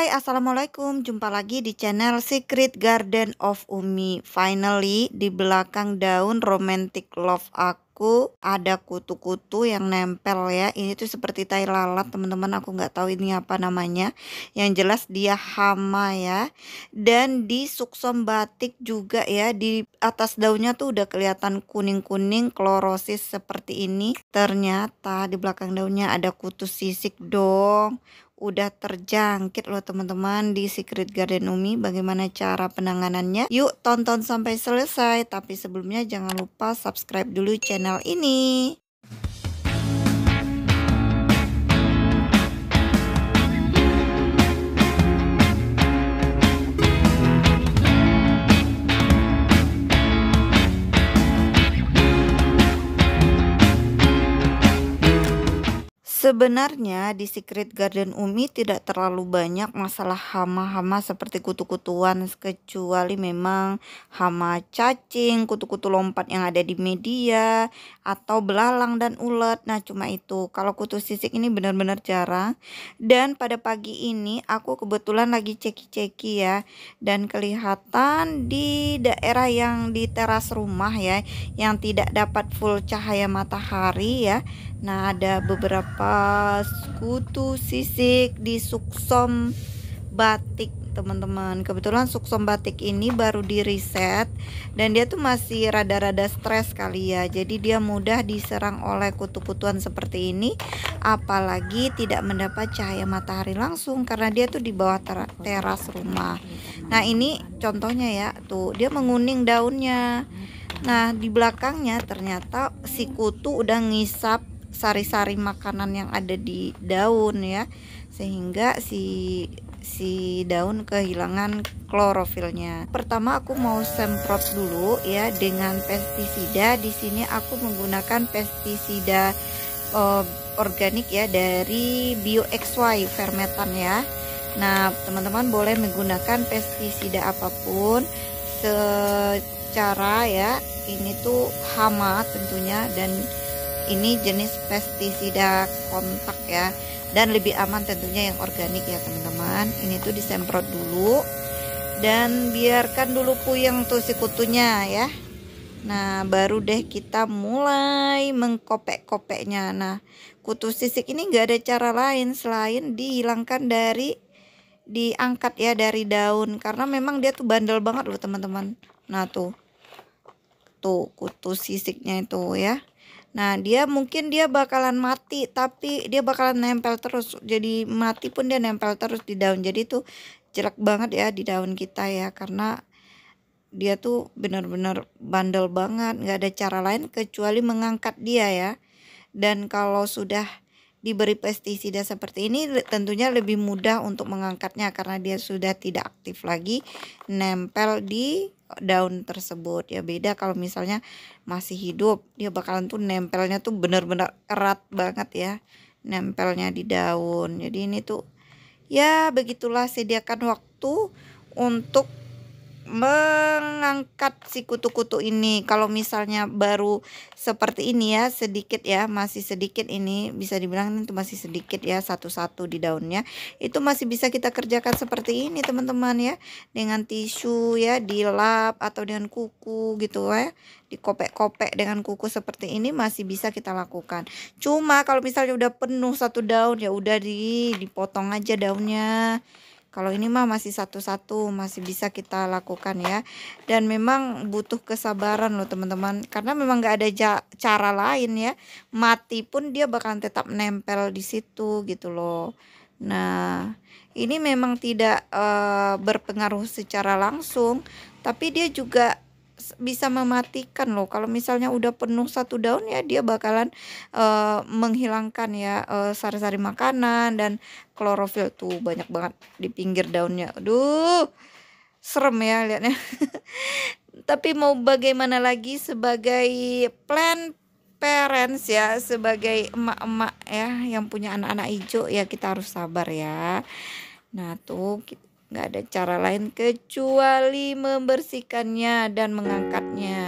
Hai, assalamualaikum. Jumpa lagi di channel Secret Garden of Umi. Finally, di belakang daun romantic love aku ada kutu-kutu yang nempel ya. Ini tuh seperti tai lalat, teman-teman. Aku nggak tahu ini apa namanya. Yang jelas dia hama ya. Dan di suksom batik juga ya. Di atas daunnya tuh udah kelihatan kuning-kuning klorosis seperti ini. Ternyata di belakang daunnya ada kutu sisik dong. Udah terjangkit loh teman-teman di Secret Garden Umi. Bagaimana cara penanganannya? Yuk tonton sampai selesai. Tapi sebelumnya jangan lupa subscribe dulu channel ini. Sebenarnya di Secret Garden Umi tidak terlalu banyak masalah hama-hama seperti kutu-kutuan, kecuali memang hama cacing, kutu-kutu lompat yang ada di media, atau belalang dan ulet. Nah cuma itu, kalau kutu sisik ini benar-benar jarang. Dan pada pagi ini aku kebetulan lagi ceki-ceki ya, dan kelihatan di daerah yang di teras rumah ya, yang tidak dapat full cahaya matahari ya. Nah, ada beberapa kutu sisik di suksom batik, teman-teman. Kebetulan suksom batik ini baru di reset dan dia tuh masih rada-rada stres kali ya. Jadi dia mudah diserang oleh kutu-kutuan seperti ini, apalagi tidak mendapat cahaya matahari langsung karena dia tuh di bawah teras rumah. Nah, ini contohnya ya, tuh dia menguning daunnya. Nah, di belakangnya ternyata si kutu udah ngisap sari-sari makanan yang ada di daun ya, sehingga si daun kehilangan klorofilnya. Pertama aku mau semprot dulu ya dengan pestisida. Di sini aku menggunakan pestisida organik ya dari Bio XY Fermetan ya. Nah, teman-teman boleh menggunakan pestisida apapun secara ya. Ini tuh hama tentunya, dan ini jenis pestisida kontak ya, dan lebih aman tentunya yang organik ya teman-teman. Ini tuh disemprot dulu dan biarkan dulu puyeng tuh si kutunya ya. Nah baru deh kita mulai mengkopek-kopeknya. Nah kutu sisik ini nggak ada cara lain selain dihilangkan diangkat ya dari daun, karena memang dia tuh bandel banget loh teman-teman. Nah tuh kutu sisiknya itu ya. Nah dia mungkin dia bakalan mati, tapi dia bakalan nempel terus. Jadi mati pun dia nempel terus di daun. Jadi tuh jelek banget ya di daun kita ya, karena dia tuh benar-benar bandel banget. Nggak ada cara lain kecuali mengangkat dia ya. Dan kalau sudah diberi pestisida seperti ini tentunya lebih mudah untuk mengangkatnya, karena dia sudah tidak aktif lagi nempel di daun tersebut ya. Beda kalau misalnya masih hidup, dia bakalan tuh nempelnya tuh benar-benar erat banget ya, nempelnya di daun. Jadi ini tuh ya begitulah, sediakan waktu untuk mengangkat si kutu-kutu ini. Kalau misalnya baru seperti ini ya, sedikit ya, masih sedikit, ini bisa dibilang itu masih sedikit ya, satu-satu di daunnya, itu masih bisa kita kerjakan seperti ini teman-teman ya, dengan tisu ya, dilap atau dengan kuku gitu ya, dikopek-kopek dengan kuku seperti ini masih bisa kita lakukan. Cuma kalau misalnya udah penuh satu daun ya udah dipotong aja daunnya. Kalau ini mah masih satu-satu, masih bisa kita lakukan ya. Dan memang butuh kesabaran loh teman-teman, karena memang nggak ada cara lain ya. Mati pun dia bakalan tetap nempel di situ gitu loh. Nah ini memang tidak berpengaruh secara langsung, tapi dia juga bisa mematikan loh. Kalau misalnya udah penuh satu daun ya, dia bakalan menghilangkan ya sari-sari makanan dan klorofil. Tuh banyak banget di pinggir daunnya. Aduh serem ya lihatnya. Tapi mau bagaimana lagi, sebagai plant parents ya, sebagai emak-emak ya yang punya anak-anak hijau ya, kita harus sabar ya. Nah tuh nggak ada cara lain kecuali membersihkannya dan mengangkatnya.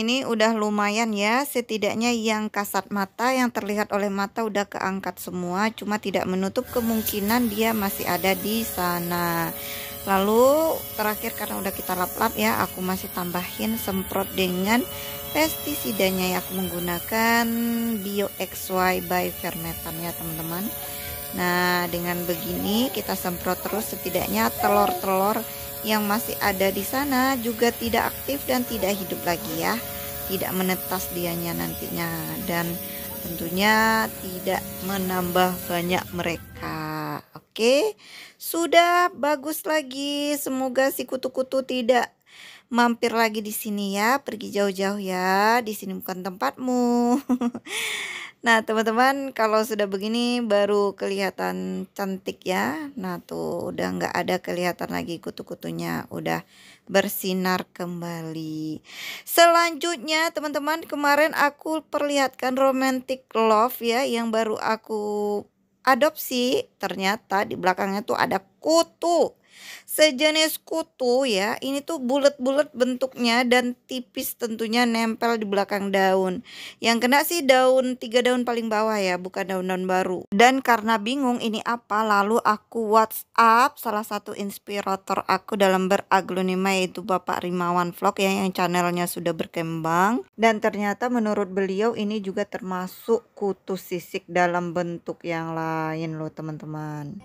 ini udah lumayan ya, setidaknya yang kasat mata, yang terlihat oleh mata udah keangkat semua, cuma tidak menutup kemungkinan dia masih ada di sana. Lalu terakhir karena udah kita lap-lap ya, aku masih tambahin semprot dengan pestisidanya ya, aku menggunakan Bio XY by Fermetan ya teman-teman. Nah, dengan begini kita semprot terus, setidaknya telur-telur yang masih ada di sana juga tidak aktif dan tidak hidup lagi ya. Tidak menetas dianya nantinya, dan tentunya tidak menambah banyak mereka. Oke, sudah bagus lagi. Semoga si kutu-kutu tidak mampir lagi di sini ya. Pergi jauh-jauh ya. Di sini bukan tempatmu. Nah, teman-teman, kalau sudah begini baru kelihatan cantik ya. Nah, tuh udah nggak ada kelihatan lagi kutu-kutunya, udah bersinar kembali. Selanjutnya, teman-teman, kemarin aku perlihatkan Romantic Love ya, yang baru aku adopsi. Ternyata di belakangnya tuh ada kutu. Sejenis kutu ya, ini tuh bulat-bulat bentuknya dan tipis tentunya, nempel di belakang daun. Yang kena sih daun, 3 daun paling bawah ya, bukan daun-daun baru. Dan karena bingung ini apa, lalu aku WhatsApp salah satu inspirator aku dalam beraglonema, yaitu Bapak Rimawan Vlog ya, yang channelnya sudah berkembang. Dan ternyata menurut beliau ini juga termasuk kutu sisik dalam bentuk yang lain loh teman-teman.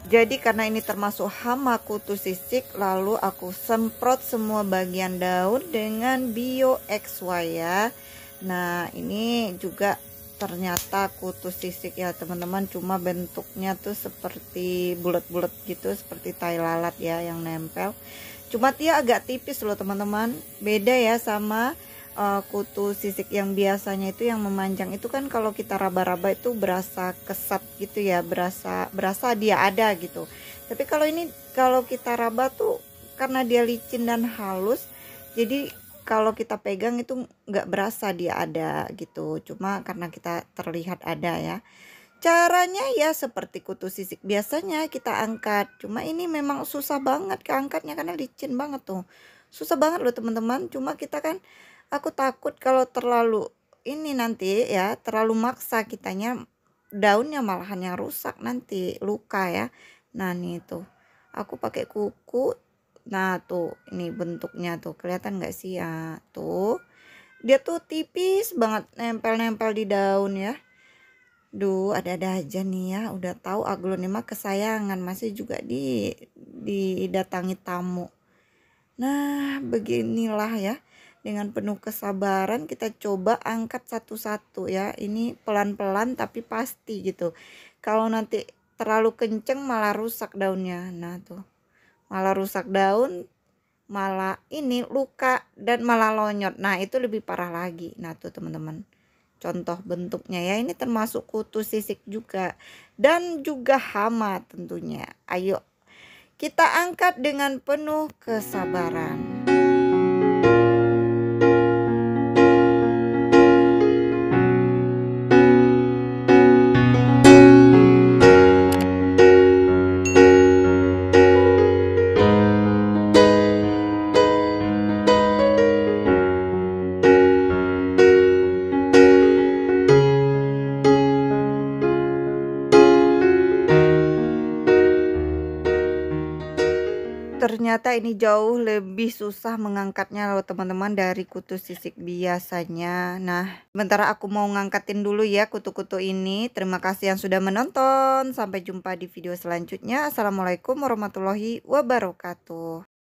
Jadi karena ini termasuk hama kutu sisik, lalu aku semprot semua bagian daun dengan Bio XY ya. Nah, ini juga ternyata kutu sisik ya teman-teman, cuma bentuknya tuh seperti bulat-bulat gitu, seperti tai lalat ya yang nempel. Cuma dia agak tipis loh teman-teman, beda ya sama kutu sisik yang biasanya itu yang memanjang itu kan, kalau kita raba-raba itu berasa kesat gitu ya, berasa dia ada gitu. Tapi kalau ini kalau kita raba tuh karena dia licin dan halus, jadi kalau kita pegang itu nggak berasa dia ada gitu, cuma karena kita terlihat ada ya. Caranya ya seperti kutu sisik biasanya kita angkat, cuma ini memang susah banget keangkatnya karena licin banget tuh, susah banget loh teman-teman. Cuma kita kan, aku takut kalau terlalu ini nanti ya, terlalu maksa kitanya, daunnya malahan yang rusak nanti, luka ya. Nah nih tuh aku pakai kuku. Nah tuh ini bentuknya tuh kelihatan nggak sih ya, tuh dia tuh tipis banget, nempel-nempel di daun ya. Duh, ada-ada aja nih ya, udah tahu aglonema kesayangan masih juga didatangi tamu. Nah, beginilah ya. Dengan penuh kesabaran kita coba angkat satu-satu ya. Ini pelan-pelan tapi pasti gitu. Kalau nanti terlalu kenceng malah rusak daunnya. Nah, tuh. Malah rusak daun, malah ini luka dan malah lonyot. Nah, itu lebih parah lagi. Nah, tuh teman-teman. Contoh bentuknya ya, ini termasuk kutu sisik juga dan juga hama tentunya. Ayo kita angkat dengan penuh kesabaran. Ternyata ini jauh lebih susah mengangkatnya loh teman-teman dari kutu sisik biasanya. Nah, sementara aku mau ngangkatin dulu ya kutu-kutu ini. Terima kasih yang sudah menonton. Sampai jumpa di video selanjutnya. Assalamualaikum warahmatullahi wabarakatuh.